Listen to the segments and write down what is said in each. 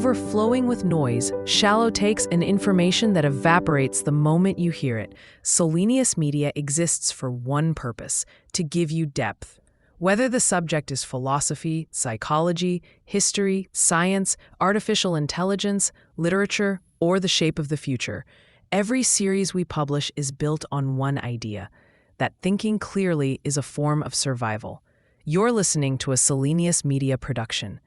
overflowing with noise, shallow takes, and information that evaporates the moment you hear it. Selenius Media exists for one purpose: to give you depth. Whether the subject is philosophy, psychology, history, science, artificial intelligence, literature, or the shape of the future, every series we publish is built on one idea: that thinking clearly is a form of survival. You're listening to a Selenius Media production.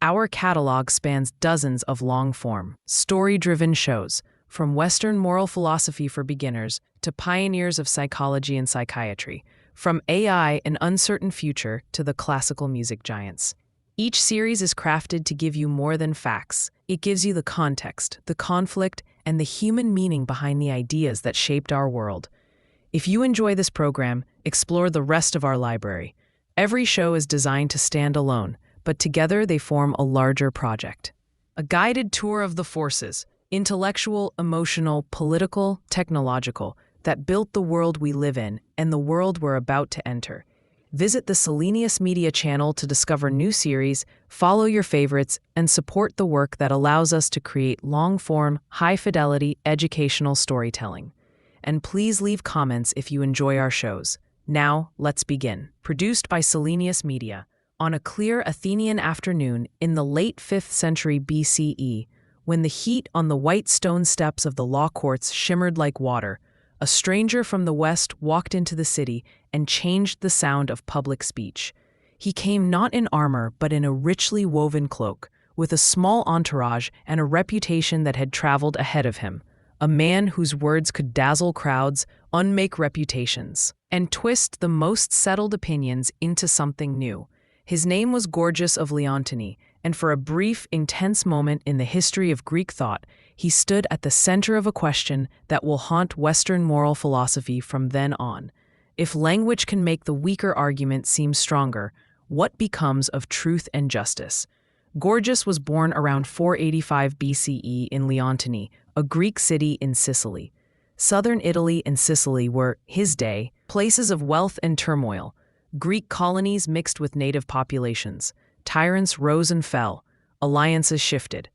Our catalog spans dozens of long-form, story-driven shows, from Western moral philosophy for beginners to pioneers of psychology and psychiatry, from AI and uncertain future to the classical music giants. Each series is crafted to give you more than facts. It gives you the context, the conflict, and the human meaning behind the ideas that shaped our world. If you enjoy this program, explore the rest of our library. Every show is designed to stand alone, but together they form a larger project. A guided tour of the forces, intellectual, emotional, political, technological, that built the world we live in and the world we're about to enter. Visit the Selenius Media channel to discover new series, follow your favorites, and support the work that allows us to create long-form, high-fidelity educational storytelling. And please leave comments if you enjoy our shows. Now, let's begin. Produced by Selenius Media. On a clear Athenian afternoon in the late 5th century BCE, when the heat on the white stone steps of the law courts shimmered like water, a stranger from the west walked into the city and changed the sound of public speech. He came not in armor but in a richly woven cloak, with a small entourage and a reputation that had traveled ahead of him. A man whose words could dazzle crowds, unmake reputations, and twist the most settled opinions into something new. His name was Gorgias of Leontini, and for a brief, intense moment in the history of Greek thought, he stood at the center of a question that will haunt Western moral philosophy from then on. If language can make the weaker argument seem stronger, what becomes of truth and justice? Gorgias was born around 485 BCE in Leontini, a Greek city in Sicily. Southern Italy and Sicily were, his day, places of wealth and turmoil. Greek colonies mixed with native populations. Tyrants rose and fell. Alliances shifted.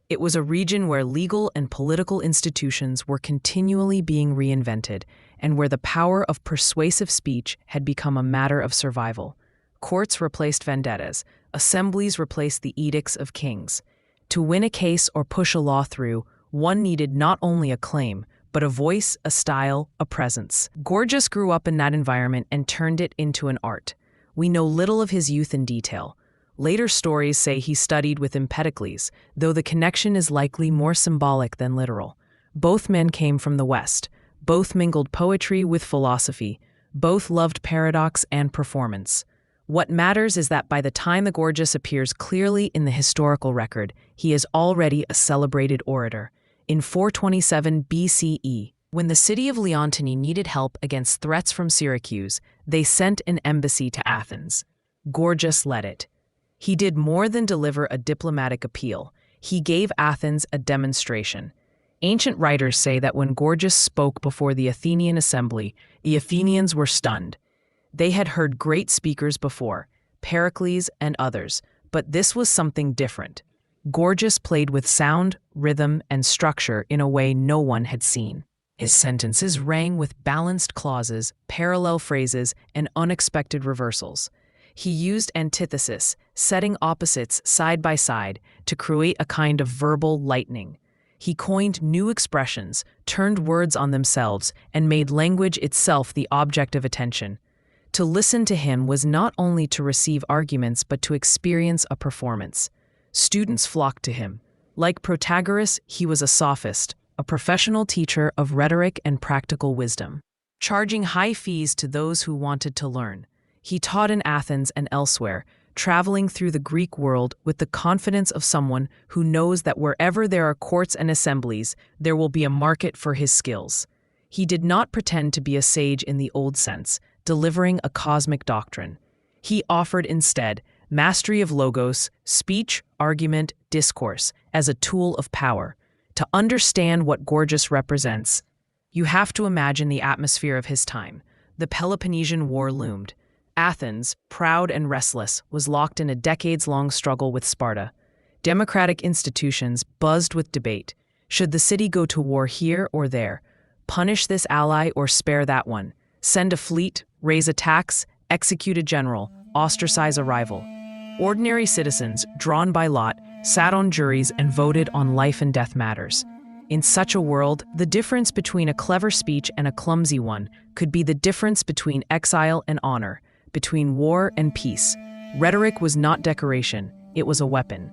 It was a region where legal and political institutions were continually being reinvented, and where the power of persuasive speech had become a matter of survival. Courts replaced vendettas. Assemblies replaced the edicts of kings. To win a case or push a law through, one needed not only a claim, but a voice, a style, a presence. Gorgias grew up in that environment and turned it into an art. We know little of his youth in detail. Later stories say he studied with Empedocles, though the connection is likely more symbolic than literal. Both men came from the West. Both mingled poetry with philosophy. Both loved paradox and performance. What matters is that by the time the Gorgias appears clearly in the historical record, he is already a celebrated orator. In 427 BCE, when the city of Leontini needed help against threats from Syracuse, they sent an embassy to Athens. Gorgias led it. He did more than deliver a diplomatic appeal. He gave Athens a demonstration. Ancient writers say that when Gorgias spoke before the Athenian assembly, the Athenians were stunned. They had heard great speakers before, Pericles and others, but this was something different. Gorgias played with sound, rhythm, and structure in a way no one had seen. His sentences rang with balanced clauses, parallel phrases, and unexpected reversals. He used antithesis, setting opposites side by side, to create a kind of verbal lightning. He coined new expressions, turned words on themselves, and made language itself the object of attention. To listen to him was not only to receive arguments but to experience a performance. Students flocked to him. Like Protagoras, he was a sophist, a professional teacher of rhetoric and practical wisdom. Charging high fees to those who wanted to learn, he taught in Athens and elsewhere, traveling through the Greek world with the confidence of someone who knows that wherever there are courts and assemblies, there will be a market for his skills. He did not pretend to be a sage in the old sense, delivering a cosmic doctrine. He offered instead mastery of logos, speech, argument, discourse, as a tool of power. To understand what Gorgias represents, you have to imagine the atmosphere of his time. The Peloponnesian War loomed. Athens, proud and restless, was locked in a decades-long struggle with Sparta. Democratic institutions buzzed with debate. Should the city go to war here or there? Punish this ally or spare that one? Send a fleet, raise a tax, execute a general, ostracize a rival. Ordinary citizens, drawn by lot, sat on juries and voted on life and death matters. In such a world, the difference between a clever speech and a clumsy one could be the difference between exile and honor, between war and peace. Rhetoric was not decoration, it was a weapon.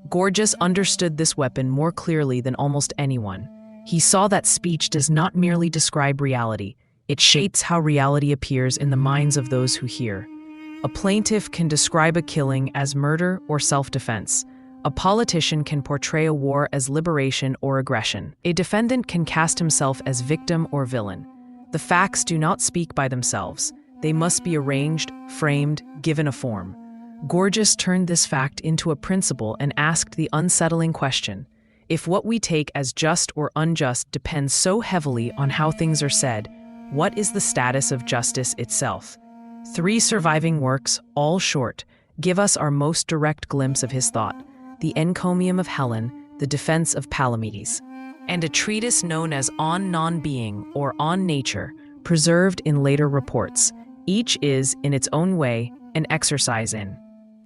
Gorgias understood this weapon more clearly than almost anyone. He saw that speech does not merely describe reality, it shapes how reality appears in the minds of those who hear. A plaintiff can describe a killing as murder or self-defense. A politician can portray a war as liberation or aggression. A defendant can cast himself as victim or villain. The facts do not speak by themselves. They must be arranged, framed, given a form. Gorgias turned this fact into a principle and asked the unsettling question: if what we take as just or unjust depends so heavily on how things are said, what is the status of justice itself? 3 surviving works, all short, give us our most direct glimpse of his thought: the encomium of Helen, the defense of Palamedes, and a treatise known as On Non-Being or On Nature, preserved in later reports. Each is, in its own way, an exercise in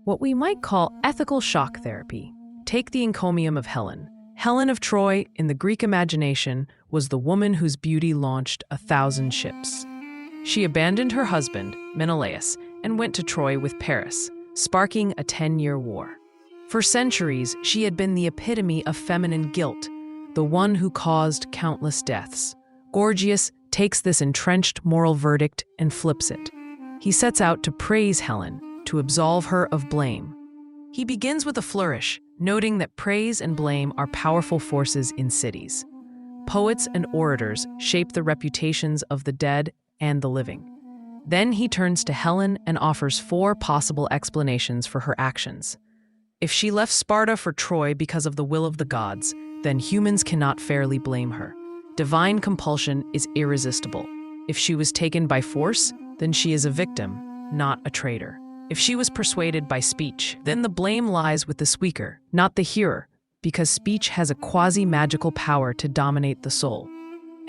what we might call ethical shock therapy. Take the encomium of Helen. Helen of Troy, in the Greek imagination, was the woman whose beauty launched 1,000 ships. She abandoned her husband, Menelaus, and went to Troy with Paris, sparking a 10-year war. For centuries, she had been the epitome of feminine guilt, the one who caused countless deaths. Gorgias takes this entrenched moral verdict and flips it. He sets out to praise Helen, to absolve her of blame. He begins with a flourish, noting that praise and blame are powerful forces in cities. Poets and orators shape the reputations of the dead and the living. Then he turns to Helen and offers 4 possible explanations for her actions. If she left Sparta for Troy because of the will of the gods, then humans cannot fairly blame her. Divine compulsion is irresistible. If she was taken by force, then she is a victim, not a traitor. If she was persuaded by speech, then the blame lies with the speaker, not the hearer, because speech has a quasi-magical power to dominate the soul.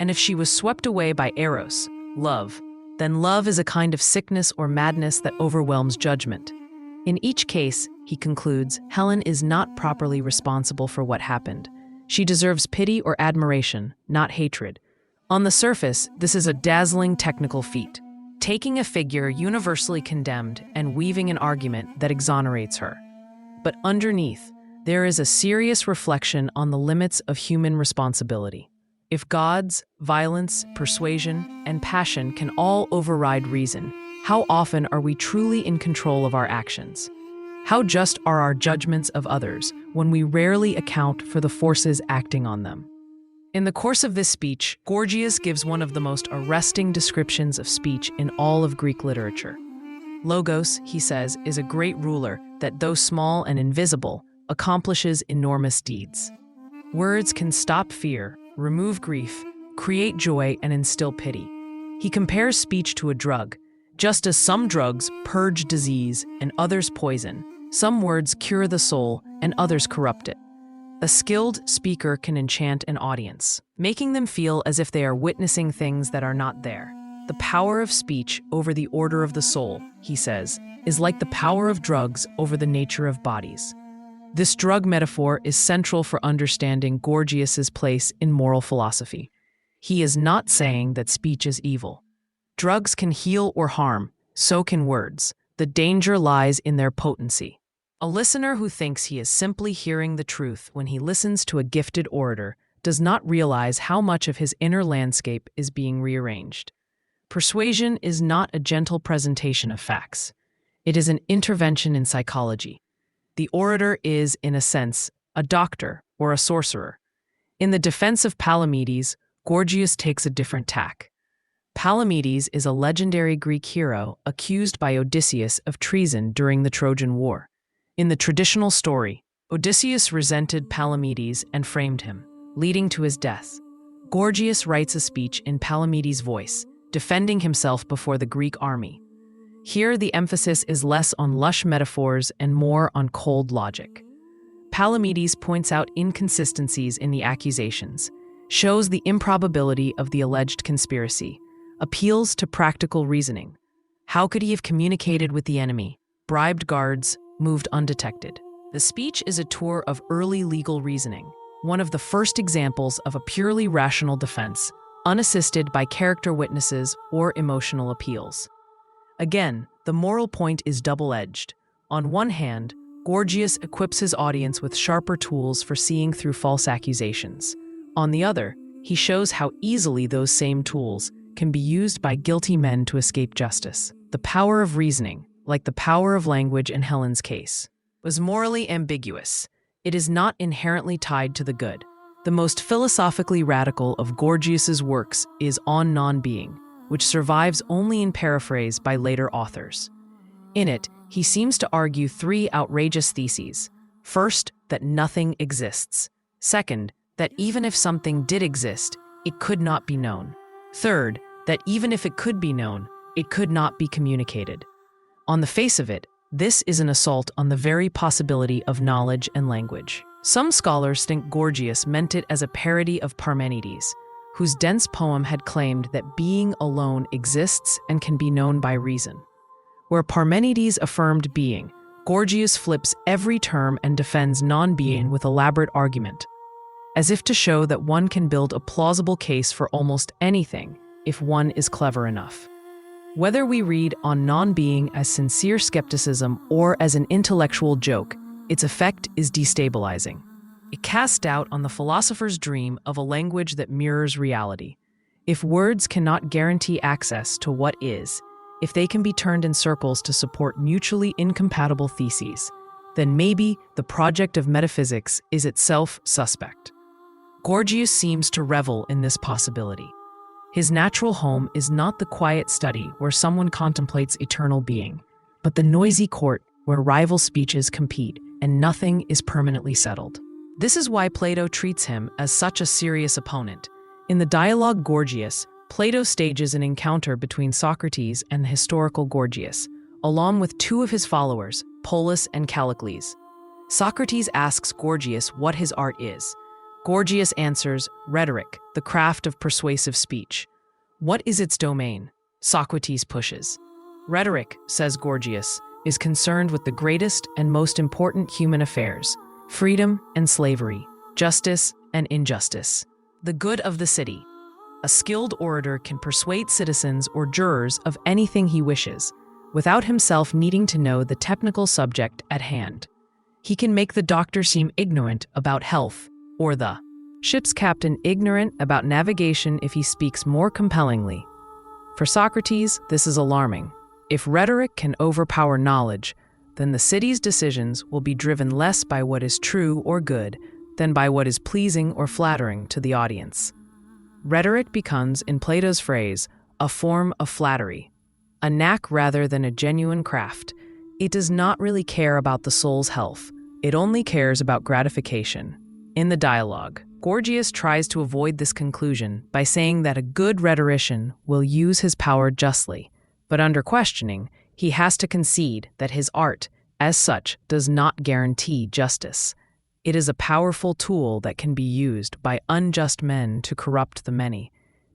And if she was swept away by eros, love, then love is a kind of sickness or madness that overwhelms judgment. In each case, he concludes, Helen is not properly responsible for what happened. She deserves pity or admiration, not hatred. On the surface, this is a dazzling technical feat, taking a figure universally condemned and weaving an argument that exonerates her. But underneath, there is a serious reflection on the limits of human responsibility. If gods, violence, persuasion, and passion can all override reason, how often are we truly in control of our actions? How just are our judgments of others when we rarely account for the forces acting on them? In the course of this speech, Gorgias gives one of the most arresting descriptions of speech in all of Greek literature. Logos, he says, is a great ruler that, though small and invisible, accomplishes enormous deeds. Words can stop fear, remove grief, create joy, and instill pity. He compares speech to a drug. Just as some drugs purge disease and others poison, some words cure the soul and others corrupt it. A skilled speaker can enchant an audience, making them feel as if they are witnessing things that are not there. The power of speech over the order of the soul, he says, is like the power of drugs over the nature of bodies. This drug metaphor is central for understanding Gorgias's place in moral philosophy. He is not saying that speech is evil. Drugs can heal or harm, so can words. The danger lies in their potency. A listener who thinks he is simply hearing the truth when he listens to a gifted orator does not realize how much of his inner landscape is being rearranged. Persuasion is not a gentle presentation of facts. It is an intervention in psychology. The orator is, in a sense, a doctor or a sorcerer. In the defense of Palamedes, Gorgias takes a different tack. Palamedes is a legendary Greek hero accused by Odysseus of treason during the Trojan War. In the traditional story, Odysseus resented Palamedes and framed him, leading to his death. Gorgias writes a speech in Palamedes' voice, defending himself before the Greek army. Here, the emphasis is less on lush metaphors and more on cold logic. Palamedes points out inconsistencies in the accusations, shows the improbability of the alleged conspiracy, appeals to practical reasoning. How could he have communicated with the enemy, bribed guards, moved undetected? The speech is a tour of early legal reasoning, one of the first examples of a purely rational defense, unassisted by character witnesses or emotional appeals. Again, the moral point is double-edged. On one hand, Gorgias equips his audience with sharper tools for seeing through false accusations. On the other, he shows how easily those same tools can be used by guilty men to escape justice. The power of reasoning, like the power of language in Helen's case, was morally ambiguous. It is not inherently tied to the good. The most philosophically radical of Gorgias's works is On Non-Being, which survives only in paraphrase by later authors. In it, he seems to argue three outrageous theses. First, that nothing exists. Second, that even if something did exist, it could not be known. Third, that even if it could be known, it could not be communicated. On the face of it, this is an assault on the very possibility of knowledge and language. Some scholars think Gorgias meant it as a parody of Parmenides, whose dense poem had claimed that being alone exists and can be known by reason. Where Parmenides affirmed being, Gorgias flips every term and defends non-being with elaborate argument, as if to show that one can build a plausible case for almost anything if one is clever enough. Whether we read On Non-Being as sincere skepticism or as an intellectual joke, its effect is destabilizing. It casts doubt on the philosopher's dream of a language that mirrors reality. If words cannot guarantee access to what is, if they can be turned in circles to support mutually incompatible theses, then maybe the project of metaphysics is itself suspect. Gorgias seems to revel in this possibility. His natural home is not the quiet study where someone contemplates eternal being, but the noisy court where rival speeches compete and nothing is permanently settled. This is why Plato treats him as such a serious opponent. In the dialogue Gorgias, Plato stages an encounter between Socrates and the historical Gorgias, along with two of his followers, Polus and Callicles. Socrates asks Gorgias what his art is. Gorgias answers, rhetoric, the craft of persuasive speech. What is its domain? Socrates pushes. Rhetoric, says Gorgias, is concerned with the greatest and most important human affairs, freedom and slavery, justice and injustice, the good of the city. A skilled orator can persuade citizens or jurors of anything he wishes, without himself needing to know the technical subject at hand. He can make the doctor seem ignorant about health, or the ship's captain ignorant about navigation if he speaks more compellingly. For Socrates, this is alarming. If rhetoric can overpower knowledge, then the city's decisions will be driven less by what is true or good than by what is pleasing or flattering to the audience. Rhetoric becomes, in Plato's phrase, a form of flattery, a knack rather than a genuine craft. It does not really care about the soul's health. It only cares about gratification. In the dialogue, Gorgias tries to avoid this conclusion by saying that a good rhetorician will use his power justly, but under questioning, he has to concede that his art, as such, does not guarantee justice. It is a powerful tool that can be used by unjust men to corrupt the many.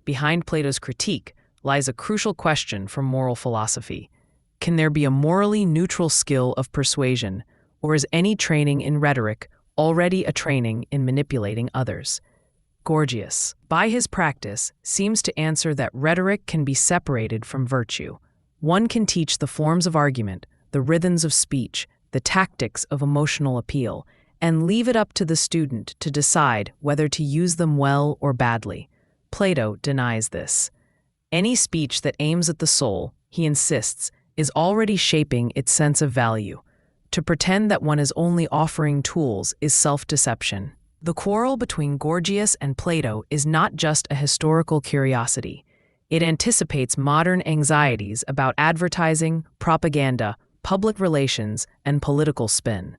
Behind Plato's critique lies a crucial question for moral philosophy. Can there be a morally neutral skill of persuasion, or is any training in rhetoric already a training in manipulating others? Gorgias, by his practice, seems to answer that rhetoric can be separated from virtue. One can teach the forms of argument, the rhythms of speech, the tactics of emotional appeal, and leave it up to the student to decide whether to use them well or badly. Plato denies this. Any speech that aims at the soul, he insists, is already shaping its sense of value. To pretend that one is only offering tools is self-deception. The quarrel between Gorgias and Plato is not just a historical curiosity. It anticipates modern anxieties about advertising, propaganda, public relations, and political spin.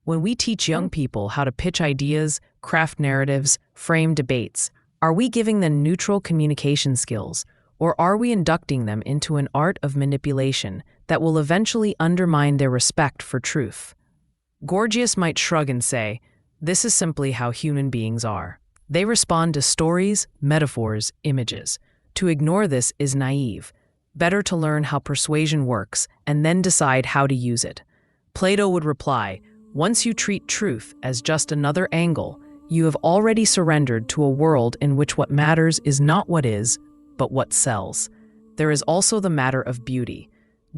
When we teach young people how to pitch ideas, craft narratives, frame debates, are we giving them neutral communication skills, or are we inducting them into an art of manipulation that will eventually undermine their respect for truth? Gorgias might shrug and say, "This is simply how human beings are. They respond to stories, metaphors, images. To ignore this is naive. Better to learn how persuasion works and then decide how to use it." Plato would reply, "Once you treat truth as just another angle, you have already surrendered to a world in which what matters is not what is, but what sells." There is also the matter of beauty.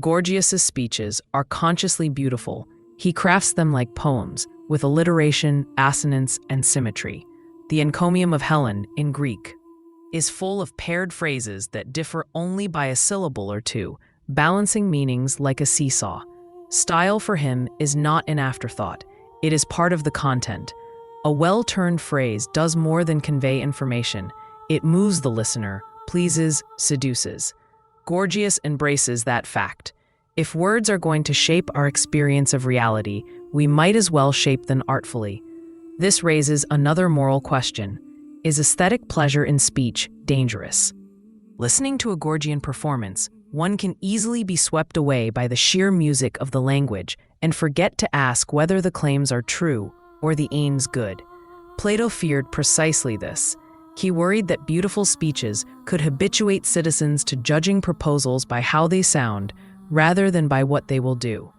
Gorgias's speeches are consciously beautiful. He crafts them like poems, with alliteration, assonance, and symmetry. The encomium of Helen, in Greek, is full of paired phrases that differ only by a syllable or two, balancing meanings like a seesaw. Style for him is not an afterthought. It is part of the content. A well-turned phrase does more than convey information. It moves the listener, pleases, seduces. Gorgias embraces that fact. If words are going to shape our experience of reality, we might as well shape them artfully. This raises another moral question. Is aesthetic pleasure in speech dangerous? Listening to a Gorgian performance, one can easily be swept away by the sheer music of the language and forget to ask whether the claims are true or the aims good. Plato feared precisely this. He worried that beautiful speeches could habituate citizens to judging proposals by how they sound rather than by what they will do.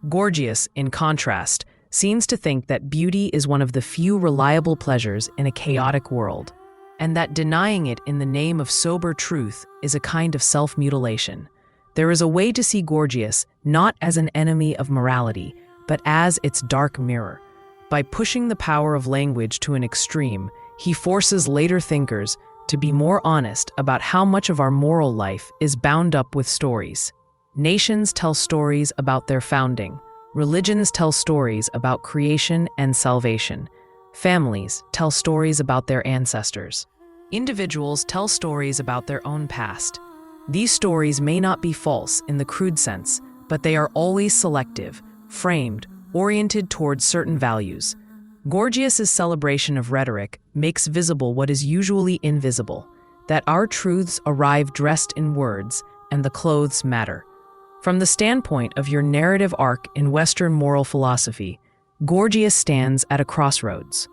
Gorgias, in contrast, seems to think that beauty is one of the few reliable pleasures in a chaotic world, and that denying it in the name of sober truth is a kind of self-mutilation. There is a way to see Gorgias not as an enemy of morality, but as its dark mirror. By pushing the power of language to an extreme, he forces later thinkers to be more honest about how much of our moral life is bound up with stories. Nations tell stories about their founding. Religions tell stories about creation and salvation. Families tell stories about their ancestors. Individuals tell stories about their own past. These stories may not be false in the crude sense, but they are always selective, framed, oriented towards certain values. Gorgias's celebration of rhetoric makes visible what is usually invisible, that our truths arrive dressed in words and the clothes matter. From the standpoint of your narrative arc in Western moral philosophy, Gorgias stands at a crossroads.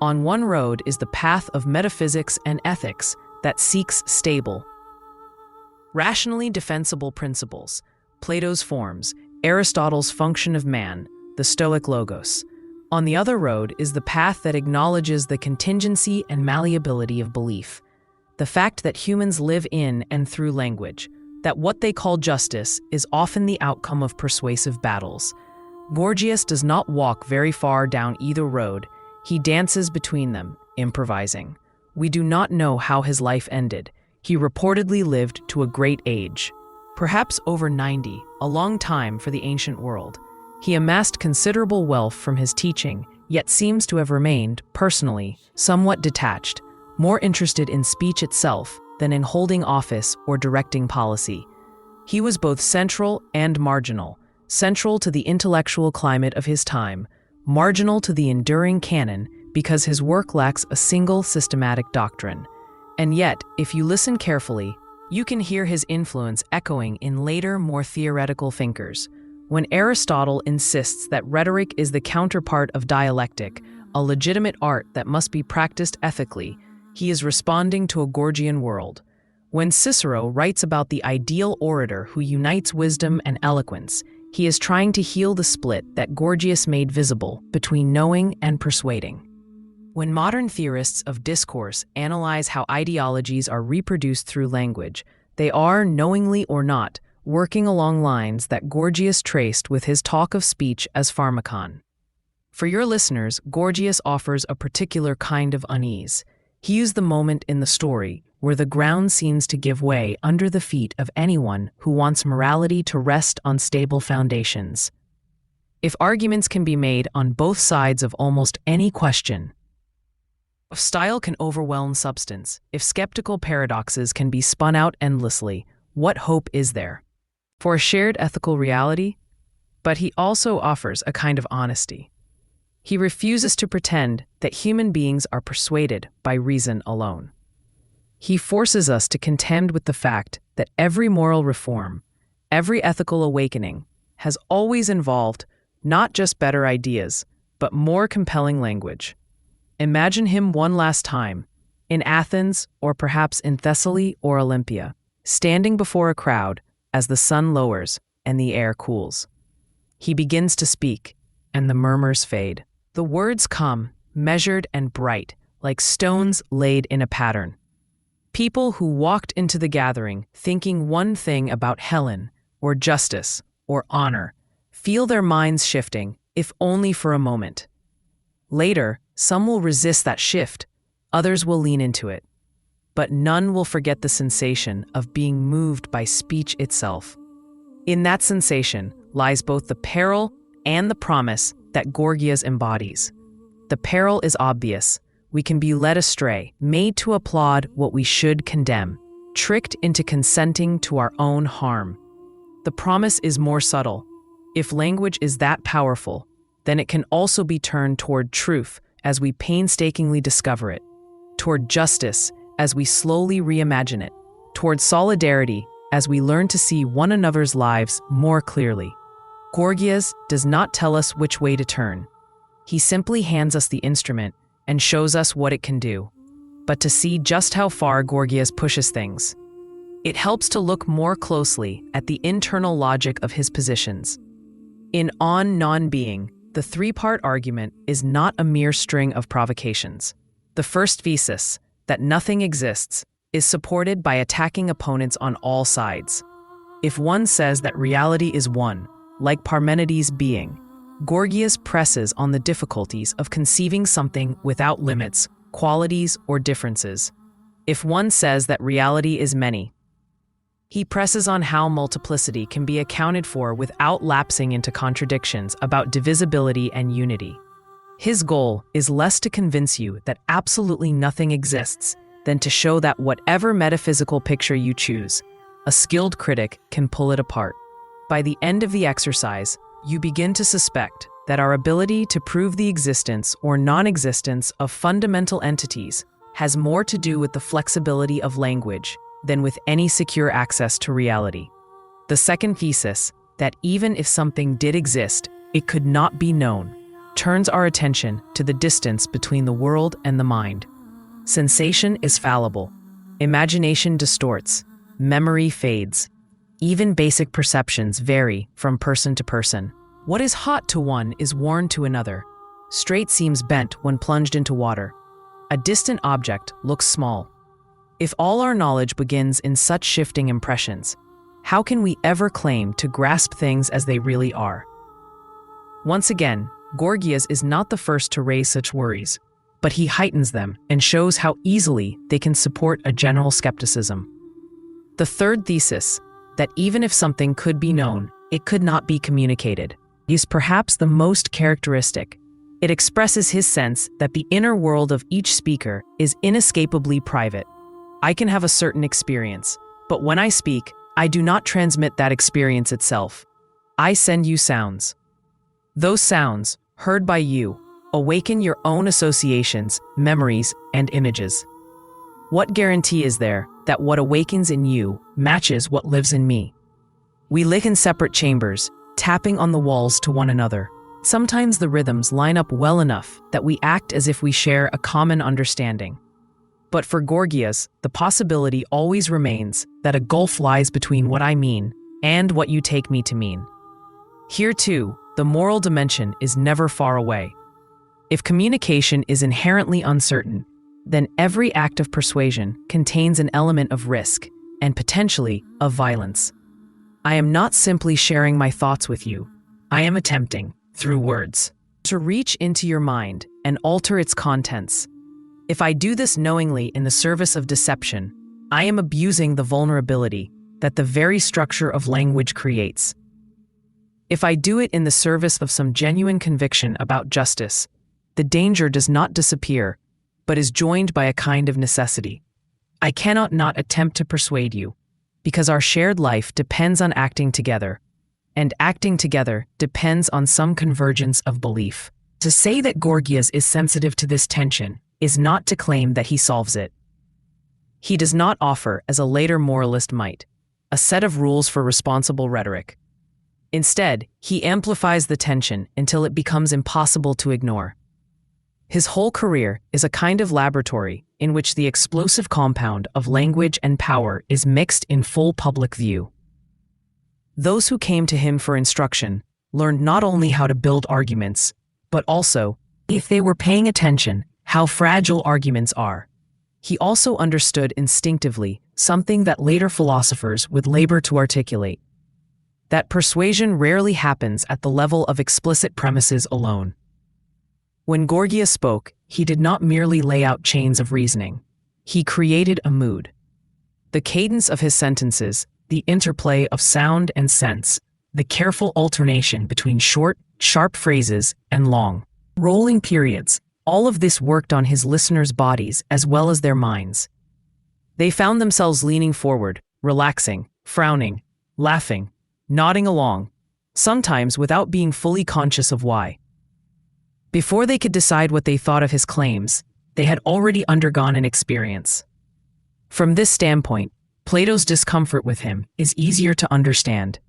On one road is the path of metaphysics and ethics that seeks stable, rationally defensible principles, Plato's forms, Aristotle's function of man, the Stoic logos. On the other road is the path that acknowledges the contingency and malleability of belief, the fact that humans live in and through language, that what they call justice is often the outcome of persuasive battles. Gorgias does not walk very far down either road. He dances between them, improvising. We do not know how his life ended. He reportedly lived to a great age, perhaps over 90, a long time for the ancient world. He amassed considerable wealth from his teaching, yet seems to have remained, personally, somewhat detached, more interested in speech itself than in holding office or directing policy. He was both central and marginal, central to the intellectual climate of his time, marginal to the enduring canon because his work lacks a single systematic doctrine. And yet, if you listen carefully, you can hear his influence echoing in later, more theoretical thinkers. When Aristotle insists that rhetoric is the counterpart of dialectic, a legitimate art that must be practiced ethically, he is responding to a Gorgian world. When Cicero writes about the ideal orator who unites wisdom and eloquence, he is trying to heal the split that Gorgias made visible between knowing and persuading. When modern theorists of discourse analyze how ideologies are reproduced through language, they are, knowingly or not, working along lines that Gorgias traced with his talk of speech as pharmakon. For your listeners, Gorgias offers a particular kind of unease. He used the moment in the story where the ground seems to give way under the feet of anyone who wants morality to rest on stable foundations. If arguments can be made on both sides of almost any question, if style can overwhelm substance, if skeptical paradoxes can be spun out endlessly, what hope is there for a shared ethical reality? But he also offers a kind of honesty. He refuses to pretend that human beings are persuaded by reason alone. He forces us to contend with the fact that every moral reform, every ethical awakening, has always involved Not just better ideas, but more compelling language. Imagine him one last time, in Athens or perhaps in Thessaly or Olympia, standing before a crowd as the sun lowers and the air cools. He begins to speak, and the murmurs fade. The words come, measured and bright, like stones laid in a pattern. People who walked into the gathering thinking one thing about Helen, or justice, or honor, feel their minds shifting, if only for a moment. Later, some will resist that shift, others will lean into it. But none will forget the sensation of being moved by speech itself. In that sensation lies both the peril and the promise that Gorgias embodies. The peril is obvious. We can be led astray, made to applaud what we should condemn, tricked into consenting to our own harm. The promise is more subtle. If language is that powerful, then it can also be turned toward truth as we painstakingly discover it, toward justice as we slowly reimagine it, toward solidarity as we learn to see one another's lives more clearly. Gorgias does not tell us which way to turn. He simply hands us the instrument and shows us what it can do. But to see just how far Gorgias pushes things, it helps to look more closely at the internal logic of his positions. In On Non-Being, the three-part argument is not a mere string of provocations. The first thesis, that nothing exists, is supported by attacking opponents on all sides. If one says that reality is one, like Parmenides' being, Gorgias presses on the difficulties of conceiving something without limits, qualities, or differences. If one says that reality is many, he presses on how multiplicity can be accounted for without lapsing into contradictions about divisibility and unity. His goal is less to convince you that absolutely nothing exists than to show that whatever metaphysical picture you choose, a skilled critic can pull it apart. By the end of the exercise, you begin to suspect that our ability to prove the existence or non-existence of fundamental entities has more to do with the flexibility of language than with any secure access to reality. The second thesis, that even if something did exist, it could not be known, turns our attention to the distance between the world and the mind. Sensation is fallible. Imagination distorts. Memory fades. Even basic perceptions vary from person to person. What is hot to one is warm to another. Straight seems bent when plunged into water. A distant object looks small. If all our knowledge begins in such shifting impressions, how can we ever claim to grasp things as they really are? Once again, Gorgias is not the first to raise such worries, but he heightens them and shows how easily they can support a general skepticism. The third thesis, that even if something could be known, it could not be communicated, is perhaps the most characteristic. It expresses his sense that the inner world of each speaker is inescapably private. I can have a certain experience, but when I speak, I do not transmit that experience itself. I send you sounds. Those sounds, heard by you, awaken your own associations, memories, and images. What guarantee is there that what awakens in you matches what lives in me? We live in separate chambers, tapping on the walls to one another. Sometimes the rhythms line up well enough that we act as if we share a common understanding. But for Gorgias, the possibility always remains that a gulf lies between what I mean and what you take me to mean. Here too, the moral dimension is never far away. If communication is inherently uncertain, then every act of persuasion contains an element of risk and potentially of violence. I am not simply sharing my thoughts with you. I am attempting, through words, to reach into your mind and alter its contents. If I do this knowingly in the service of deception, I am abusing the vulnerability that the very structure of language creates. If I do it in the service of some genuine conviction about justice, the danger does not disappear, but is joined by a kind of necessity. I cannot not attempt to persuade you, because our shared life depends on acting together, and acting together depends on some convergence of belief. To say that Gorgias is sensitive to this tension is not to claim that he solves it. He does not offer, as a later moralist might, a set of rules for responsible rhetoric. Instead, he amplifies the tension until it becomes impossible to ignore. His whole career is a kind of laboratory in which the explosive compound of language and power is mixed in full public view. Those who came to him for instruction learned not only how to build arguments, but also, if they were paying attention, how fragile arguments are. He also understood instinctively something that later philosophers would labor to articulate: that persuasion rarely happens at the level of explicit premises alone. When Gorgias spoke, he did not merely lay out chains of reasoning. He created a mood. The cadence of his sentences, the interplay of sound and sense, the careful alternation between short, sharp phrases and long, rolling periods, all of this worked on his listeners' bodies as well as their minds. They found themselves leaning forward, relaxing, frowning, laughing, nodding along, sometimes without being fully conscious of why. Before they could decide what they thought of his claims, they had already undergone an experience. From this standpoint, Plato's discomfort with him is easier to understand.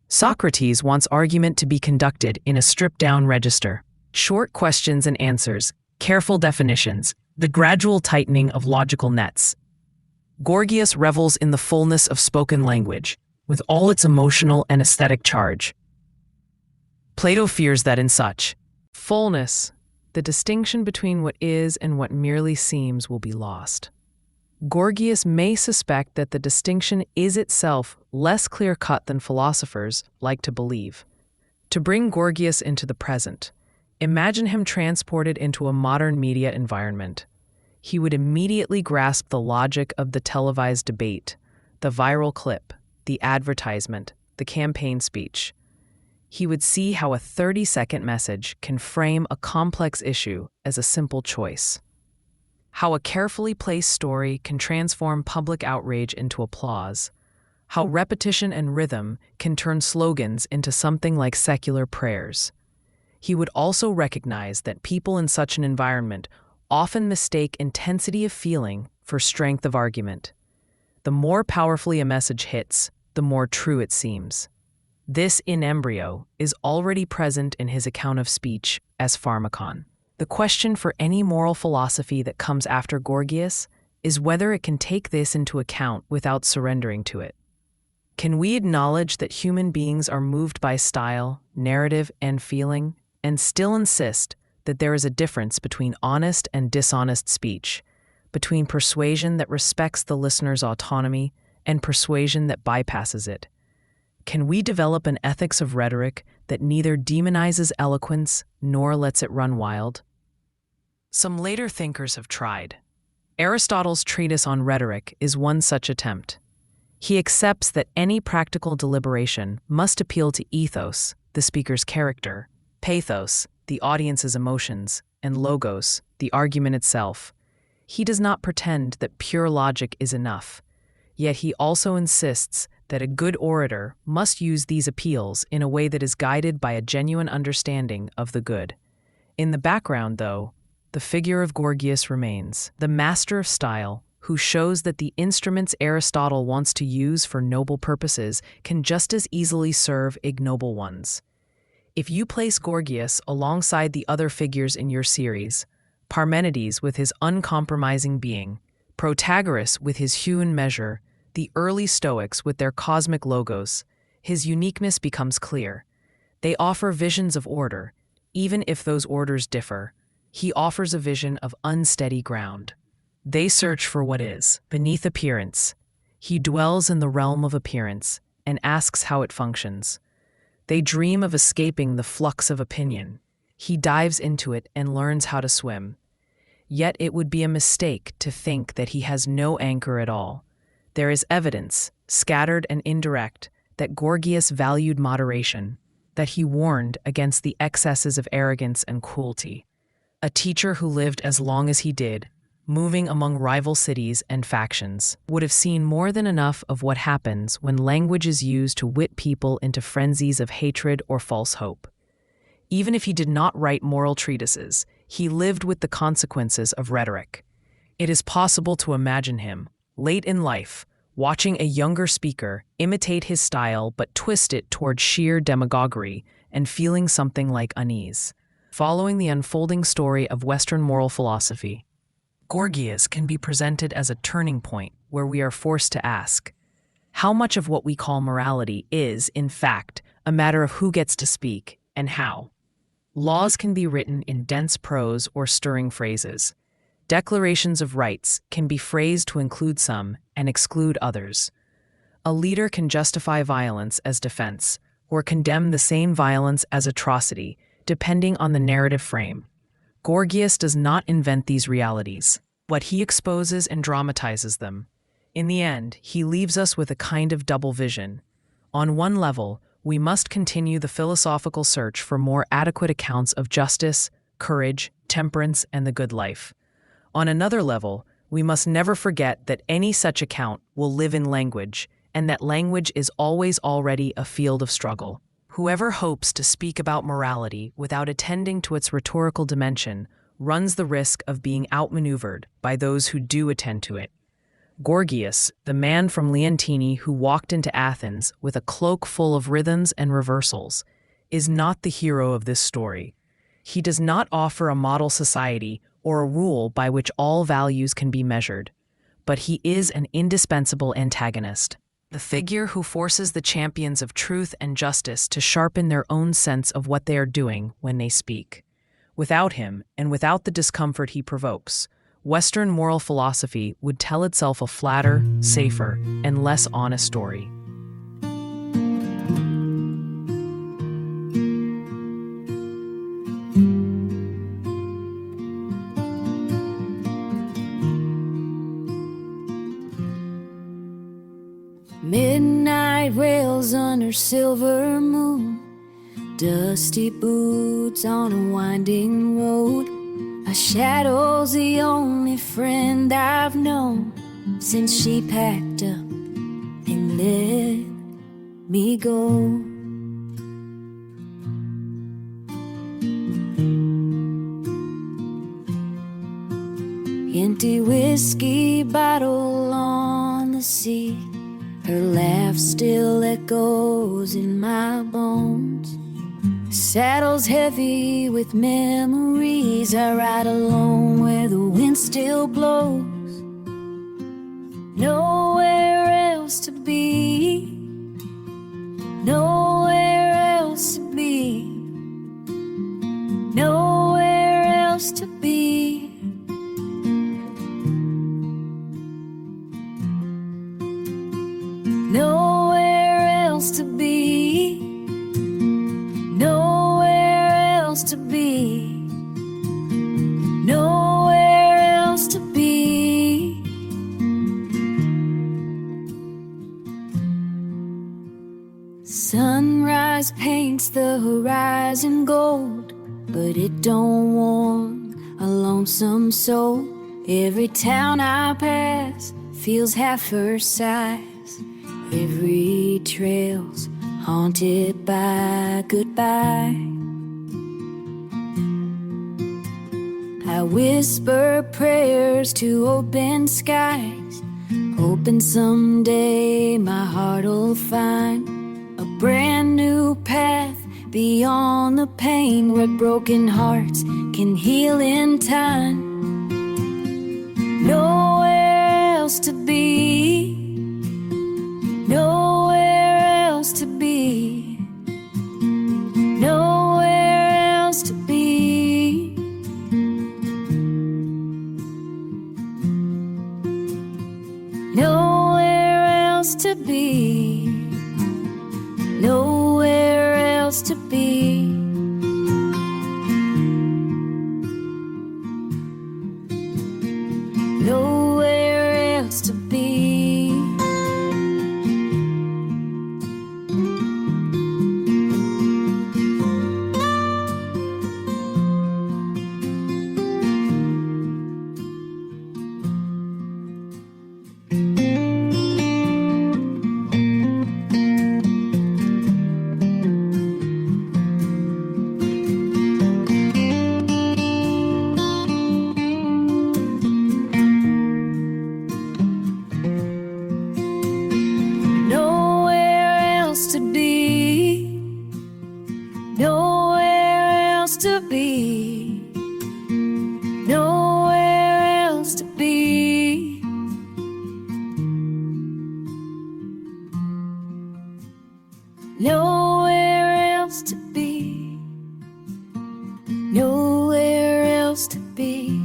Socrates wants argument to be conducted in a stripped-down register. Short questions and answers, careful definitions, the gradual tightening of logical nets. Gorgias revels in the fullness of spoken language, with all its emotional and aesthetic charge. Plato fears that in such fullness, the distinction between what is and what merely seems will be lost. Gorgias may suspect that the distinction is itself less clear-cut than philosophers like to believe. To bring Gorgias into the present, imagine him transported into a modern media environment. He would immediately grasp the logic of the televised debate, the viral clip, the advertisement, the campaign speech. He would see how a 30-second message can frame a complex issue as a simple choice. How a carefully placed story can transform public outrage into applause. How repetition and rhythm can turn slogans into something like secular prayers. He would also recognize that people in such an environment often mistake intensity of feeling for strength of argument. The more powerfully a message hits, the more true it seems. This in embryo is already present in his account of speech as Pharmakon. The question for any moral philosophy that comes after Gorgias is whether it can take this into account without surrendering to it. Can we acknowledge that human beings are moved by style, narrative, and feeling, and still insist that there is a difference between honest and dishonest speech, between persuasion that respects the listener's autonomy and persuasion that bypasses it? Can we develop an ethics of rhetoric that neither demonizes eloquence nor lets it run wild? Some later thinkers have tried. Aristotle's treatise on rhetoric is one such attempt. He accepts that any practical deliberation must appeal to ethos, the speaker's character, pathos, the audience's emotions, and logos, the argument itself. He does not pretend that pure logic is enough, yet he also insists that a good orator must use these appeals in a way that is guided by a genuine understanding of the good. In the background, though, the figure of Gorgias remains, the master of style, who shows that the instruments Aristotle wants to use for noble purposes can just as easily serve ignoble ones. If you place Gorgias alongside the other figures in your series, Parmenides with his uncompromising being, Protagoras with his hewn measure, the early Stoics with their cosmic logos, his uniqueness becomes clear. They offer visions of order, even if those orders differ. He offers a vision of unsteady ground. They search for what is beneath appearance. He dwells in the realm of appearance and asks how it functions. They dream of escaping the flux of opinion. He dives into it and learns how to swim. Yet it would be a mistake to think that he has no anchor at all. There is evidence, scattered and indirect, that Gorgias valued moderation, that he warned against the excesses of arrogance and cruelty. A teacher who lived as long as he did, moving among rival cities and factions, would have seen more than enough of what happens when language is used to whip people into frenzies of hatred or false hope. Even if he did not write moral treatises, he lived with the consequences of rhetoric. It is possible to imagine him, late in life, watching a younger speaker imitate his style but twist it toward sheer demagoguery and feeling something like unease. Following the unfolding story of Western moral philosophy, Gorgias can be presented as a turning point where we are forced to ask, how much of what we call morality is, in fact, a matter of who gets to speak and how? Laws can be written in dense prose or stirring phrases. Declarations of rights can be phrased to include some and exclude others. A leader can justify violence as defense or condemn the same violence as atrocity, depending on the narrative frame. Gorgias does not invent these realities, but he exposes and dramatizes them. In the end, he leaves us with a kind of double vision. On one level, we must continue the philosophical search for more adequate accounts of justice, courage, temperance, and the good life. On another level, we must never forget that any such account will live in language, and that language is always already a field of struggle. Whoever hopes to speak about morality without attending to its rhetorical dimension runs the risk of being outmaneuvered by those who do attend to it. Gorgias, the man from Leontini who walked into Athens with a cloak full of rhythms and reversals, is not the hero of this story. He does not offer a model society or a rule by which all values can be measured, but he is an indispensable antagonist, the figure who forces the champions of truth and justice to sharpen their own sense of what they are doing when they speak. Without him, and without the discomfort he provokes, Western moral philosophy would tell itself a flatter, safer, and less honest story. Midnight rails under silver moon, dusty boots on a winding road. A shadow's the only friend I've known since she packed up and let me go. Empty whiskey bottle on the seat, her laugh still echoes in my bones. Saddle's heavy with memories. I ride alone where the wind still blows. Nowhere else to be, nowhere else to be, nowhere else to be. Nowhere else to be, nowhere else to be, nowhere else to be. Sunrise paints the horizon gold, but it don't warm a lonesome soul. Every town I pass feels half her size. Every trail's haunted by goodbye. I whisper prayers to open skies, hoping someday my heart'll find a brand new path beyond the pain, where broken hearts can heal in time. Nowhere else to be, nowhere else to be, nowhere else to be. Nowhere else to be, nowhere else to be. Nowhere else to be. Nowhere else to be, nowhere else to be.